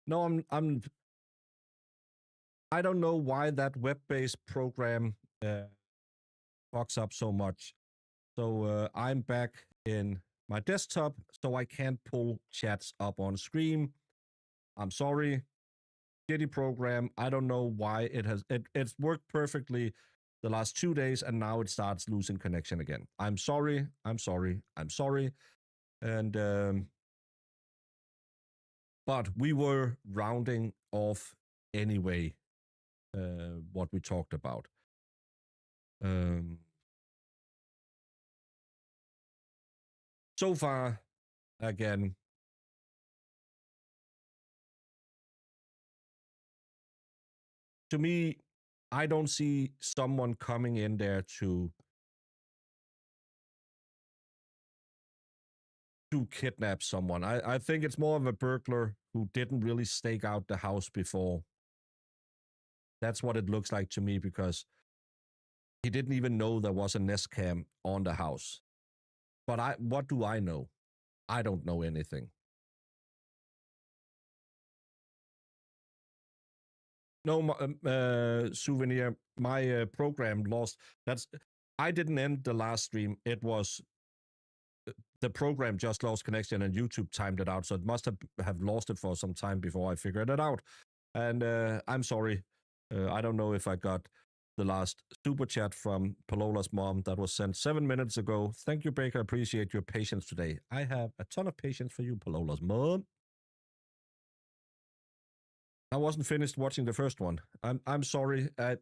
No, I don't know why that web-based program fucks up so much. So I'm back in my desktop, so I can't pull chats up on screen. I'm sorry. Shitty program. I don't know why it's worked perfectly the last 2 days, and now it starts losing connection again. I'm sorry. I'm sorry. I'm sorry. And but we were rounding off anyway what we talked about. So far, again, to me, I don't see someone coming in there to kidnap someone. I think it's more of a burglar who didn't really stake out the house before. That's what it looks like to me, because he didn't even know there was a Nest Cam on the house. But what do I know? I don't know anything. No, Souvenir, my program lost. I didn't end the last stream. It was the program just lost connection, and YouTube timed it out, so it must have lost it for some time before I figured it out. And I'm sorry. I don't know if I got the last super chat from Palola's mom that was sent 7 minutes ago. Thank you, Baker. Appreciate your patience today. I have a ton of patience for you, Palola's mom. I wasn't finished watching the first one. I'm sorry. I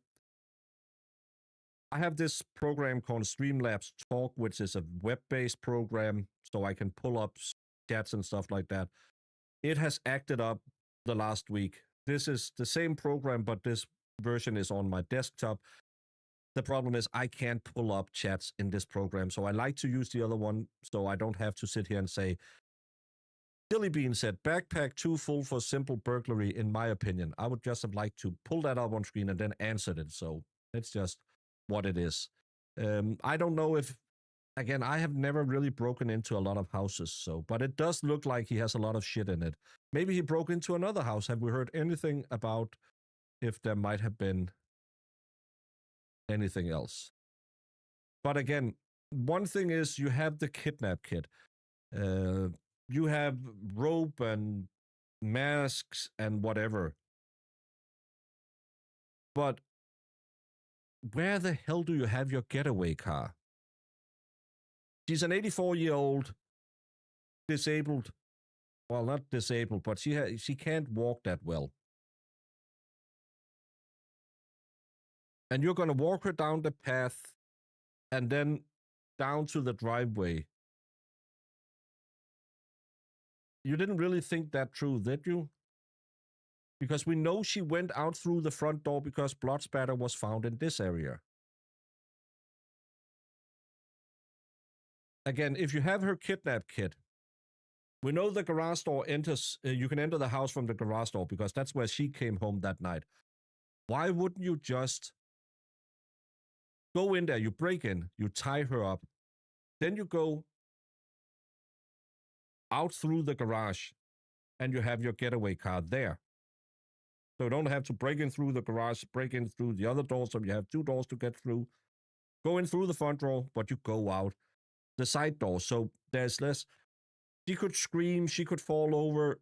have this program called Streamlabs Talk, which is a web-based program, so I can pull up chats and stuff like that. It has acted up the last week. This is the same program, but this version is on my desktop. The problem is I can't pull up chats in this program, so I like to use the other one so I don't have to sit here and say, Silly Bean said, backpack too full for simple burglary, in my opinion. I would just have liked to pull that up on screen and then answered it, so it's just what it is. I don't know if, again, I have never really broken into a lot of houses, but it does look like he has a lot of shit in it. Maybe he broke into another house. Have we heard anything about if there might have been anything else? But again, one thing is you have the kidnap kit. You have rope and masks and whatever. But where the hell do you have your getaway car? She's an 84-year-old disabled. Well, not disabled, but she can't walk that well. And you're going to walk her down the path and then down to the driveway. You didn't really think that through, did you? Because we know she went out through the front door because blood spatter was found in this area. Again, if you have her kidnap kit, we know the garage door enters. You can enter the house from the garage door because that's where she came home that night. Why wouldn't you just go in there? You break in, you tie her up, then you go out through the garage and you have your getaway car there. So you don't have to break in through the garage, break in through the other door, so you have 2 doors to get through. Go in through the front door, but you go out the side door, so there's less. She could scream, she could fall over.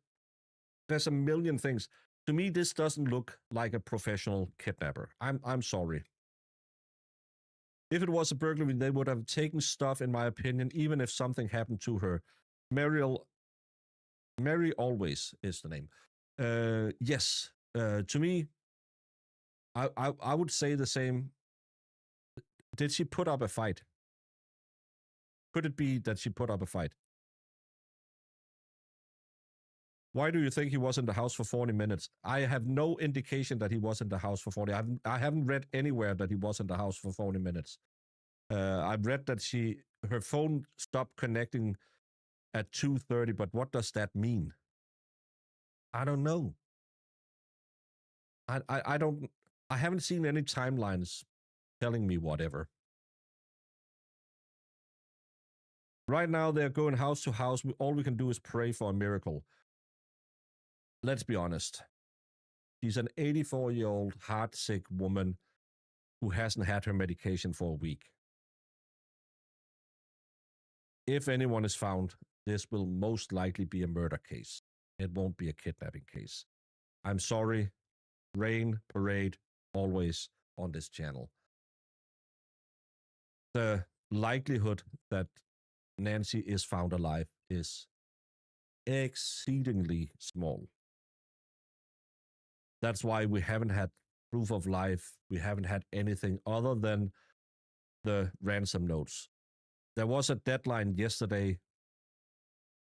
There's a million things. To me, this doesn't look like a professional kidnapper. I'm sorry. If it was a burglary, they would have taken stuff, in my opinion, even if something happened to her. Mary Always is the name. Yes. To me, I would say the same. Did she put up a fight? Could it be that she put up a fight? Why do you think he was in the house for 40 minutes? I have no indication that he was in the house for 40. I haven't read anywhere that he was in the house for 40 minutes. I've read that her phone stopped connecting at 2:30, but what does that mean? I don't know. I haven't seen any timelines telling me whatever. Right now, they're going house to house. All we can do is pray for a miracle. Let's be honest. She's an 84-year-old heart-sick woman who hasn't had her medication for a week. If anyone is found, this will most likely be a murder case. It won't be a kidnapping case. I'm sorry. Rain, parade, always on this channel. The likelihood that Nancy is found alive is exceedingly small. That's why we haven't had proof of life. We haven't had anything other than the ransom notes. There was a deadline yesterday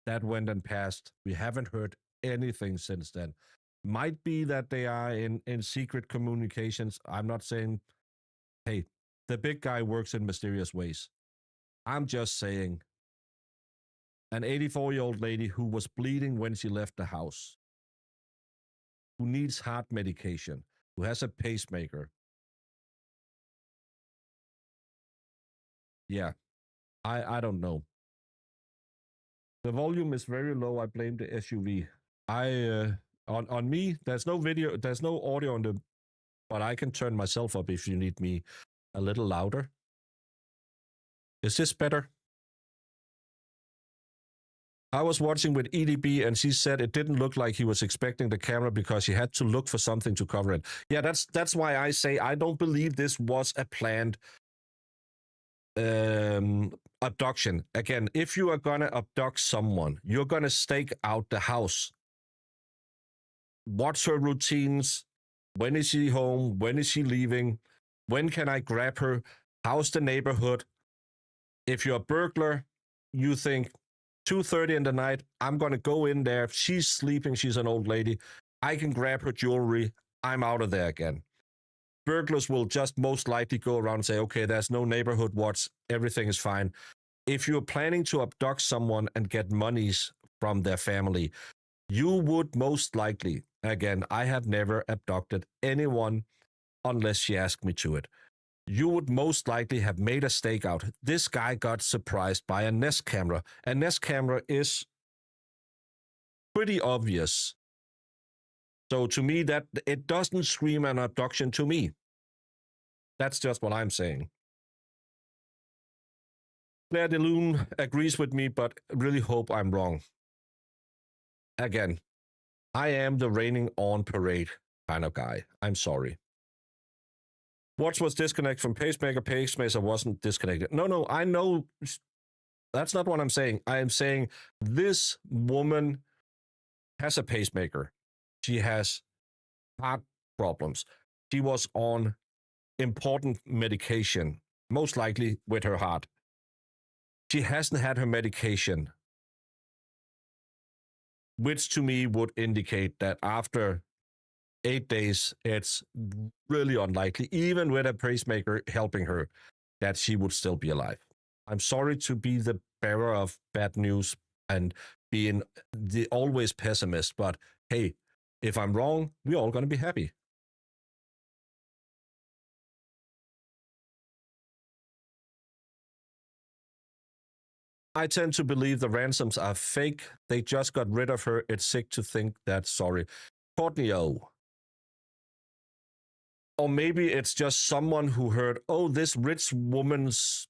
that went and passed. We haven't heard anything since then. Might be that they are in secret communications. I'm not saying, hey, the big guy works in mysterious ways. I'm just saying an 84-year-old lady who was bleeding when she left the house, who needs heart medication, who has a pacemaker. Yeah, I don't know. The volume is very low. I blame the SUV. On me, there's no video, there's no audio on the, but I can turn myself up if you need me a little louder. Is this better? I was watching with EDB and she said it didn't look like he was expecting the camera because he had to look for something to cover it. Yeah, that's why I say I don't believe this was a planned abduction. Again, if you are gonna abduct someone, you're gonna stake out the house. Watch her routines. When is she home? When is she leaving? When can I grab her? How's the neighborhood? If you're a burglar, you think 2:30 in the night, I'm gonna go in there. She's sleeping. She's an old lady. I can grab her jewelry. I'm out of there again. Burglars will just most likely go around and say, okay, there's no neighborhood watch. Everything is fine. If you're planning to abduct someone and get monies from their family, you would most likely, again, I have never abducted anyone unless she asked me to it. You would most likely have made a stakeout. This guy got surprised by a Nest camera. A Nest camera is pretty obvious. So to me, that it doesn't scream an abduction to me. That's just what I'm saying. Claire DeLune agrees with me, but really hope I'm wrong. Again, I am the raining on parade kind of guy. I'm sorry. Watch was disconnected from pacemaker. Pacemaker wasn't disconnected. No, I know. That's not what I'm saying. I am saying this woman has a pacemaker. She has heart problems. She was on important medication, most likely with her heart. She hasn't had her medication, which to me would indicate that after 8 days, it's really unlikely, even with a pacemaker helping her, that she would still be alive. I'm sorry to be the bearer of bad news and being the always pessimist, but hey, if I'm wrong, we're all going to be happy. I tend to believe the ransoms are fake. They just got rid of her. It's sick to think that. Sorry. Courtney O. Or maybe it's just someone who heard, oh, this rich woman's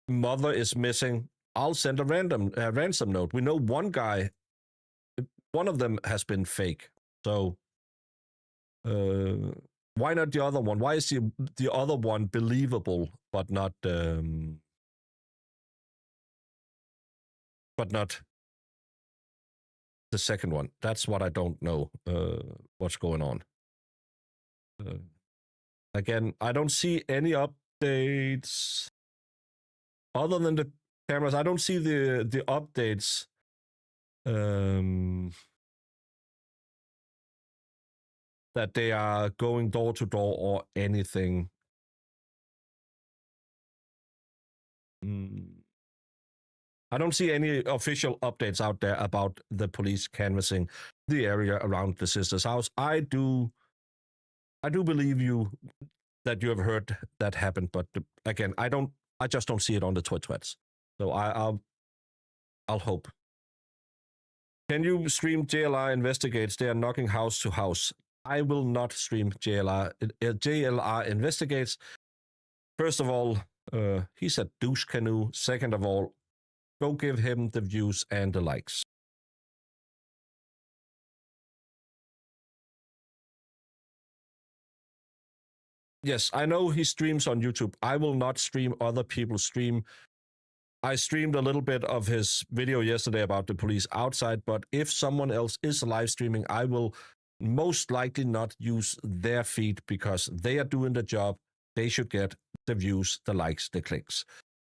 mother is missing. I'll send a ransom note. We know one guy, one of them has been fake. So why not the other one? Why is the other one believable, but not the second one? That's what I don't know. What's going on? Again, I don't see any updates other than the cameras. I don't see the updates. That they are going door to door or anything. I don't see any official updates out there about the police canvassing the area around the sister's house. I do believe you that you have heard that happen, but again, I just don't see it on the tweets. So I'll hope. Can you stream JLR Investigates? They are knocking house to house. I will not stream JLR Investigates. First of all, he's a douche canoe. Second of all, go give him the views and the likes. Yes, I know he streams on YouTube. I will not stream other people's stream. I streamed a little bit of his video yesterday about the police outside, but if someone else is live streaming, I will most likely not use their feed because they are doing the job. They should get the views, the likes, the clicks.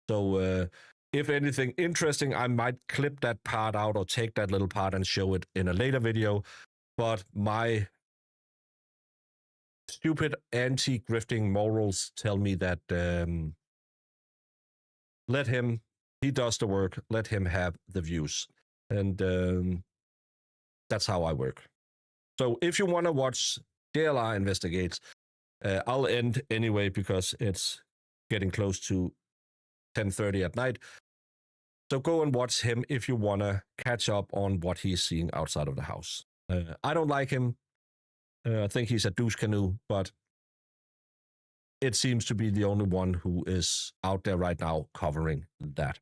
So if anything interesting, I might clip that part out or take that little part and show it in a later video. But my stupid anti-grifting morals tell me that let him, he does the work, let him have the views. And that's how I work. So if you want to watch JLR Investigates, I'll end anyway because it's getting close to 10:30 at night. So go and watch him if you want to catch up on what he's seeing outside of the house. I don't like him. I think he's a douche canoe, but it seems to be the only one who is out there right now covering that.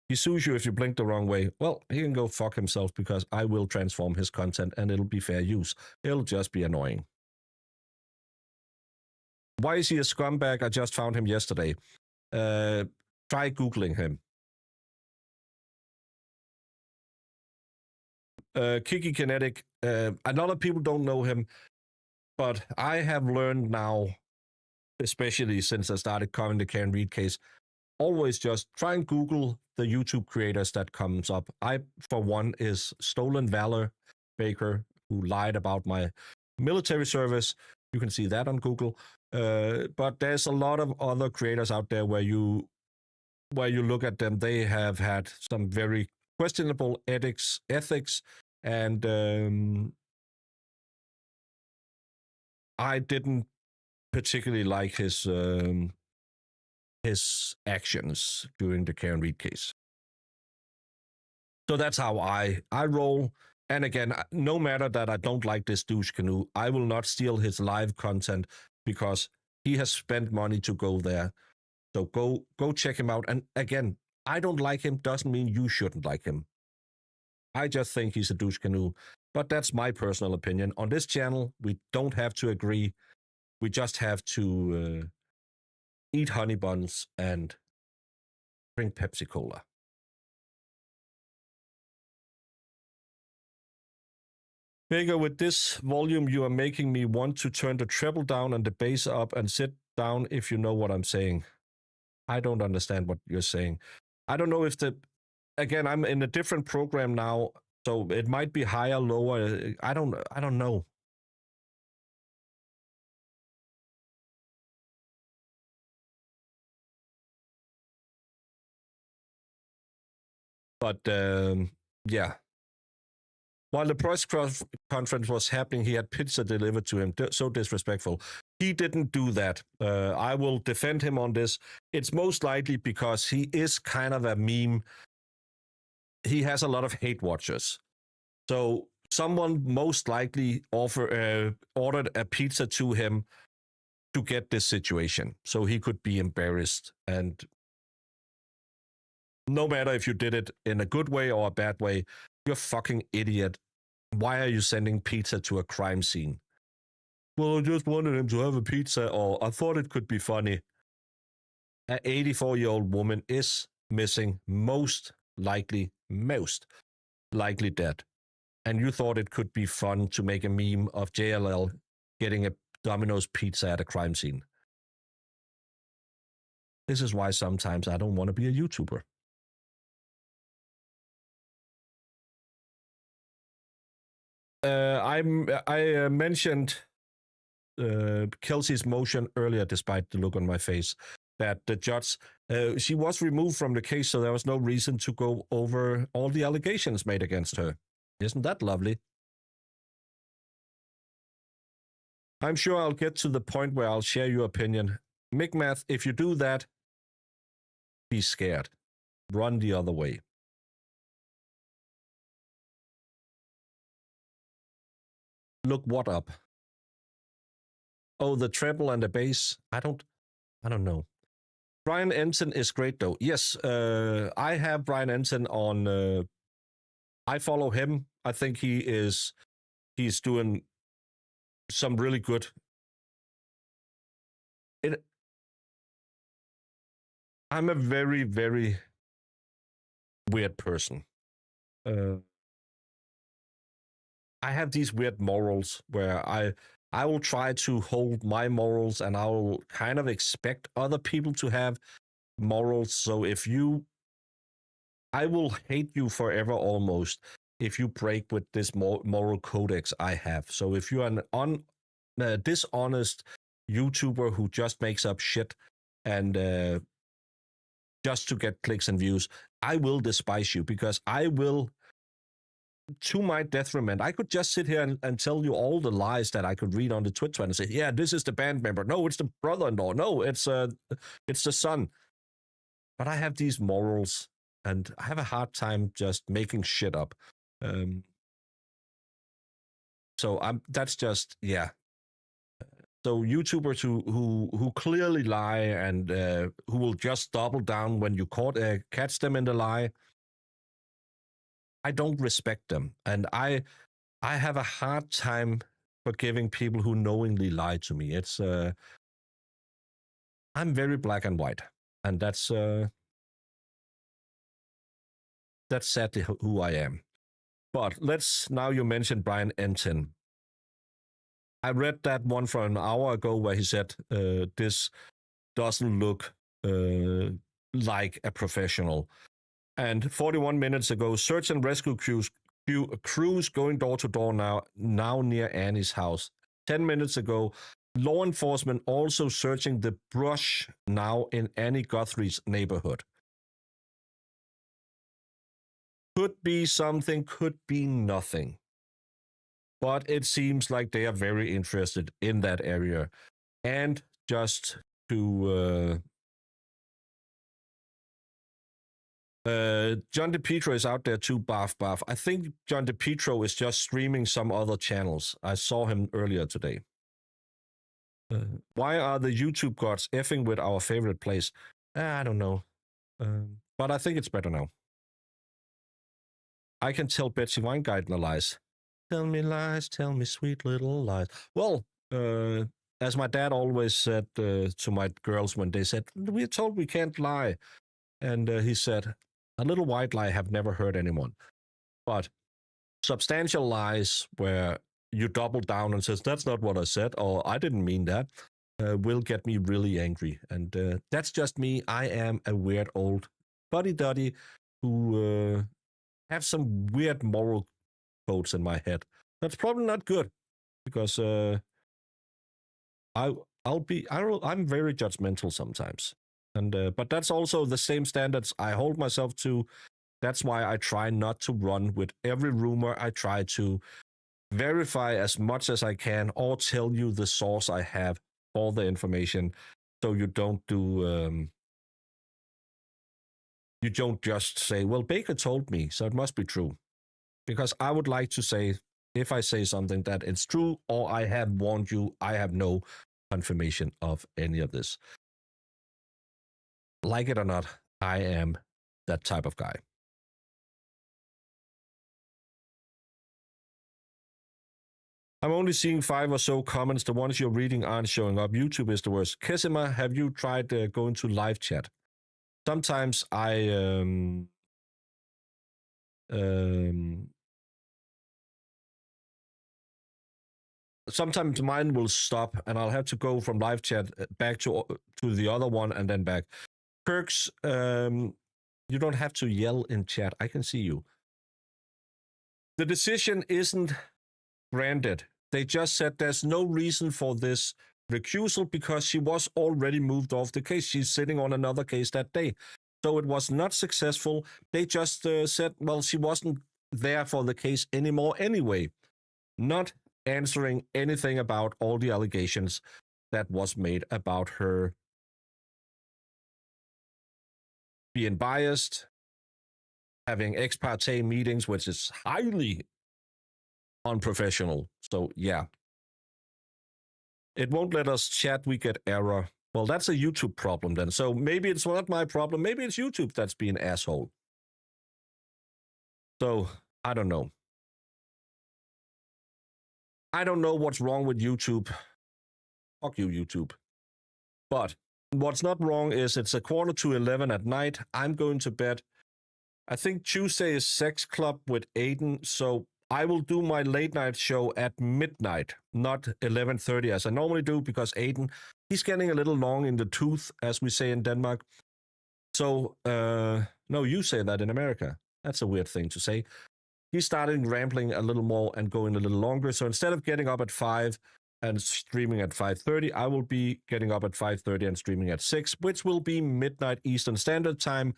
He sues you if you blink the wrong way. Well, he can go fuck himself because I will transform his content and it'll be fair use. It'll just be annoying. Why is he a scumbag? I just found him yesterday. Try Googling him. Kiki Kinetic. A lot of people don't know him, but I have learned now, especially since I started covering the Karen Read case, always just try and Google the YouTube creators that comes up. I, for one, is Stolen Valor Baker, who lied about my military service. You can see that on Google. But there's a lot of other creators out there where you look at them, they have had some very questionable ethics, and I didn't particularly like his actions during the Karen Read case. So that's how I roll. And again, no matter that I don't like this douche canoe, I will not steal his live content because he has spent money to go there. So go check him out. And again, I don't like him doesn't mean you shouldn't like him. I just think he's a douche canoe. But that's my personal opinion. On this channel, we don't have to agree. We just have to eat honey buns and drink Pepsi Cola. Vega, with this volume, you are making me want to turn the treble down and the bass up and sit down, if you know what I'm saying. I don't understand what you're saying. I don't know if again, I'm in a different program now, so it might be higher, lower. I don't know. But yeah. While the press conference was happening, he had pizza delivered to him. So disrespectful. He didn't do that. I will defend him on this. It's most likely because he is kind of a meme. He has a lot of hate watchers. So someone most likely ordered a pizza to him to get this situation. So he could be embarrassed. And no matter if you did it in a good way or a bad way, you're a fucking idiot. Why are you sending pizza to a crime scene? Well, I just wanted him to have a pizza, or I thought it could be funny. An 84-year-old woman is missing, most likely dead. And you thought it could be fun to make a meme of JLL getting a Domino's pizza at a crime scene. This is why sometimes I don't want to be a YouTuber. I mentioned Kelsey's motion earlier, despite the look on my face, that the judge, she was removed from the case, so there was no reason to go over all the allegations made against her. Isn't that lovely? I'm sure I'll get to the point where I'll share your opinion. Micmath, if you do that, be scared. Run the other way. Look what up? Oh, the treble and the bass. I don't know. Brian Ensign is great though. Yes, I have Brian Ensign on. I follow him. I think he's doing some really good. I'm a very, very weird person. I have these weird morals where I will try to hold my morals, and I will kind of expect other people to have morals. So if I will hate you forever almost if you break with this moral codex I have. So if you're an dishonest YouTuber who just makes up shit and just to get clicks and views, I will despise you, because I will, to my detriment. I could just sit here and tell you all the lies that I could read on the Twitter and say, yeah, this is the band member. No, it's the brother-in-law. No, it's the son. But I have these morals, and I have a hard time just making shit up. So that's just, yeah. So YouTubers who clearly lie and who will just double down when you catch them in the lie, I don't respect them. And I have a hard time forgiving people who knowingly lie to me. It's I'm very black and white, and that's sadly who I am. But now you mentioned Brian Ensign. I read that one from an hour ago where he said this doesn't look like a professional. And 41 minutes ago, search and rescue crews going door to door now near Annie's house. 10 minutes ago, law enforcement also searching the brush now in Annie Guthrie's neighborhood. Could be something, could be nothing. But it seems like they are very interested in that area. And just to John DePietro is out there too, Bath. I think John DePietro is just streaming some other channels. I saw him earlier today. Why are the YouTube gods effing with our favorite place? I don't know. But I think it's better now. I can tell Betsy Weingartner lies. Tell me lies, tell me sweet little lies. Well, as my dad always said to my girls when they said, we're told we can't lie. And he said, a little white lie have never hurt anyone. But substantial lies where you double down and says, that's not what I said, or I didn't mean that, will get me really angry. And that's just me. I am a weird old buddy-duddy who have some weird moral codes in my head. That's probably not good, because I'm very judgmental sometimes. And but that's also the same standards I hold myself to. That's why I try not to run with every rumor. I try to verify as much as I can, or tell you the source I have, all the information, so you don't you don't just say, well, Baker told me, so it must be true. Because I would like to say, if I say something, that it's true, or I have warned you, I have no confirmation of any of this. Like it or not, I am that type of guy. I'm only seeing 5 or so comments. The ones you're reading aren't showing up. YouTube is the worst. Kesima, have you tried going to live chat? Sometimes sometimes mine will stop, and I'll have to go from live chat back to the other one and then back. Perks, you don't have to yell in chat. I can see you. The decision isn't granted. They just said there's no reason for this recusal because she was already moved off the case. She's sitting on another case that day. So it was not successful. They just said, well, she wasn't there for the case anymore anyway. Not answering anything about all the allegations that was made about her being biased, having ex parte meetings, which is highly unprofessional. So, yeah. It won't let us chat. We get error. Well, that's a YouTube problem then. So maybe it's not my problem. Maybe it's YouTube that's being asshole. So, I don't know. I don't know what's wrong with YouTube. Fuck you, YouTube. But what's not wrong is it's 11:15 at night. I'm going to bed. I think Tuesday is Sex Club with Aiden, so I will do my late night show at midnight, not 11:30 as I normally do, because Aiden, he's getting a little long in the tooth, as we say in Denmark. So, no, you say that in America. That's a weird thing to say. He started rambling a little more and going a little longer. So instead of getting up at 5 and streaming at 5:30, I will be getting up at 5:30 and streaming at 6, which will be midnight Eastern Standard Time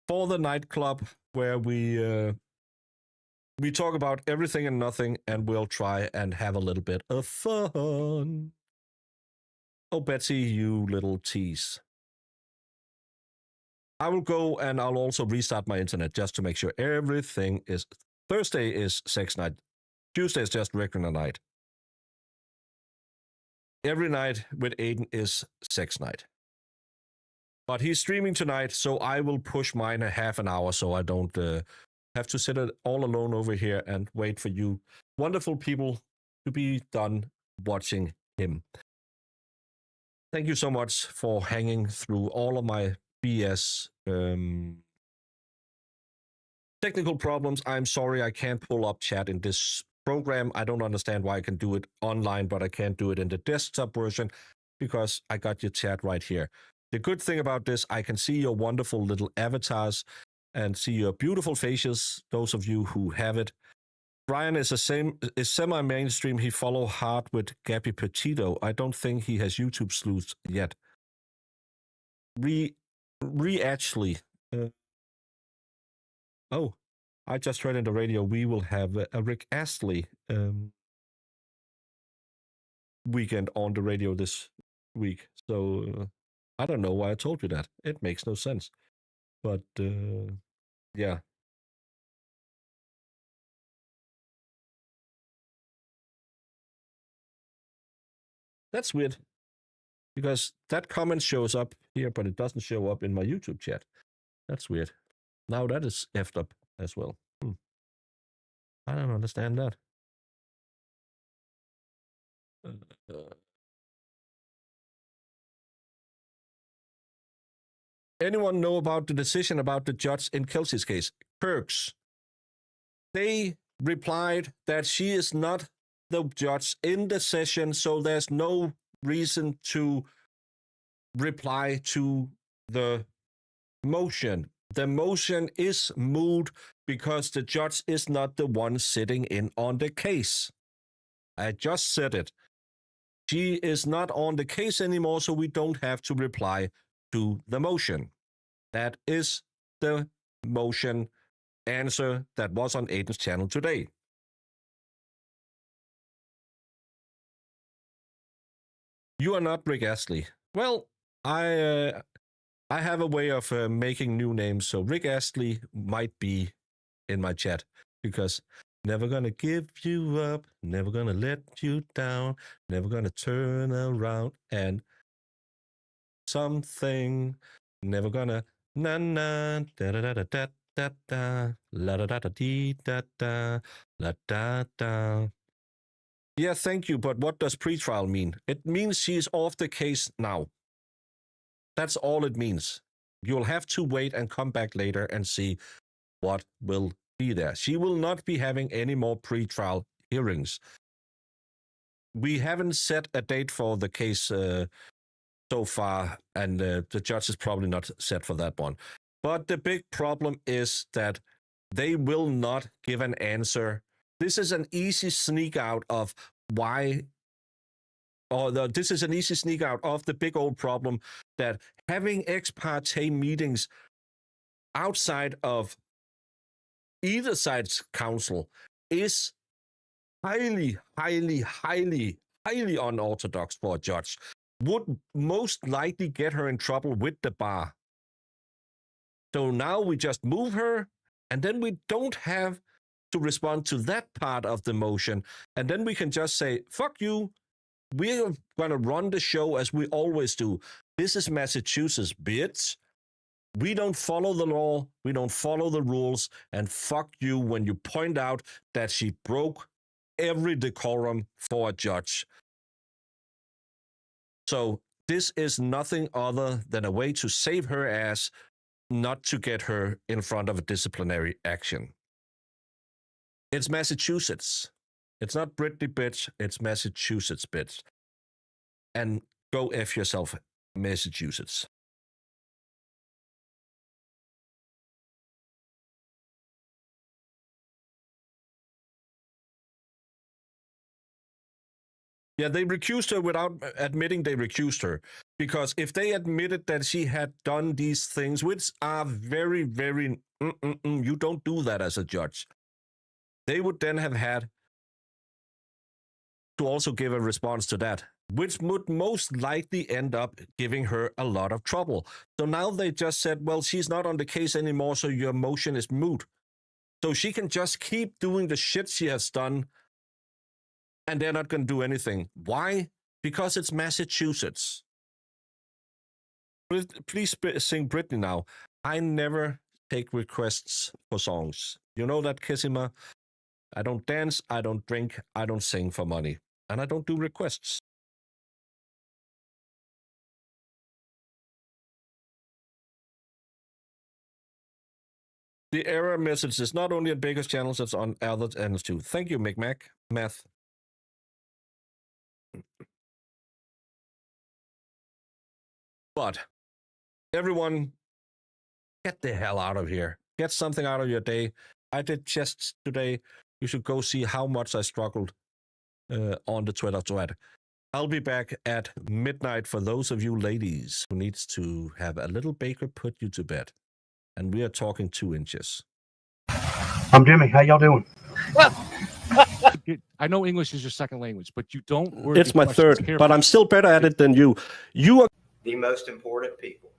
for the nightclub, where we talk about everything and nothing, and we'll try and have a little bit of fun. Oh, Betsy, you little tease. I will go and I'll also restart my internet just to make sure everything is... Thursday is sex night. Tuesday is just regular night. Every night with Aiden is sex night. But he's streaming tonight, so I will push mine a half an hour so I don't have to sit all alone over here and wait for you wonderful people to be done watching him. Thank you so much for hanging through all of my BS technical problems. I'm sorry I can't pull up chat in this program. I don't understand why I can do it online, but I can't do it in the desktop version because I got your chat right here. The good thing about this, I can see your wonderful little avatars and see your beautiful faces, those of you who have it. Brian is semi-mainstream. He follow hard with Gabby Petito. I don't think he has YouTube sleuths yet. Actually... oh, I just heard in the radio we will have a Rick Astley weekend on the radio this week. So I don't know why I told you that. It makes no sense. But yeah. That's weird. Because that comment shows up here, but it doesn't show up in my YouTube chat. That's weird. Now that is effed up as well. I don't understand that. Anyone know about the decision about the judge in Kelsey's case? Perks. They replied that she is not the judge in the session, so there's no reason to reply to the motion. The motion is moot because the judge is not the one sitting in on the case. I just said it. She is not on the case anymore, so we don't have to reply to the motion. That is the motion answer that was on Aiden's channel today. You are not Rick Astley. Well, I have a way of making new names, so Rick Astley might be in my chat because never gonna give you up, never gonna let you down, never gonna turn around and something, never gonna na na da da da da da da da la da da da dee da da la da da. Yeah, thank you, but what does pretrial mean? It means she's off the case now. That's all it means. You'll have to wait and come back later and see what will be there. She will not be having any more pretrial hearings. We haven't set a date for the case so far, and the judge is probably not set for that one. But the big problem is that they will not give an answer. This is an easy sneak out of why, this is an easy sneak out of the big old problem that having ex parte meetings outside of either side's counsel is highly, highly, highly, highly unorthodox for a judge. Would most likely get her in trouble with the bar. So now we just move her, and then we don't have to respond to that part of the motion. And then we can just say, fuck you. We're going to run the show as we always do. This is Massachusetts, bitch. We don't follow the law. We don't follow the rules. And fuck you when you point out that she broke every decorum for a judge. So this is nothing other than a way to save her ass, not to get her in front of a disciplinary action. It's Massachusetts. It's not Britney, bitch. It's Massachusetts, bitch. And go F yourself, Massachusetts. Yeah, they recused her without admitting they recused her. Because if they admitted that she had done these things, which are very, very, you don't do that as a judge, they would then have had to also give a response to that, which would most likely end up giving her a lot of trouble. So now they just said, well, she's not on the case anymore, so your motion is moot. So she can just keep doing the shit she has done, and they're not going to do anything. Why? Because it's Massachusetts. Please sing Britney now. I never take requests for songs. You know that, Kissima? I don't dance, I don't drink, I don't sing for money. And I don't do requests. The error message is not only on Baker's channels, it's on other channels too. Thank you, McMac. Math. But everyone, get the hell out of here. Get something out of your day. I did chests today. You should go see how much I struggled on the Twitter thread. I'll be back at midnight for those of you ladies who needs to have a little baker put you to bed. And we are talking 2 inches. I'm Jimmy. How y'all doing? I know English is your second language, but you don't. It's my third, but I'm still better at it than you. You are the most important people.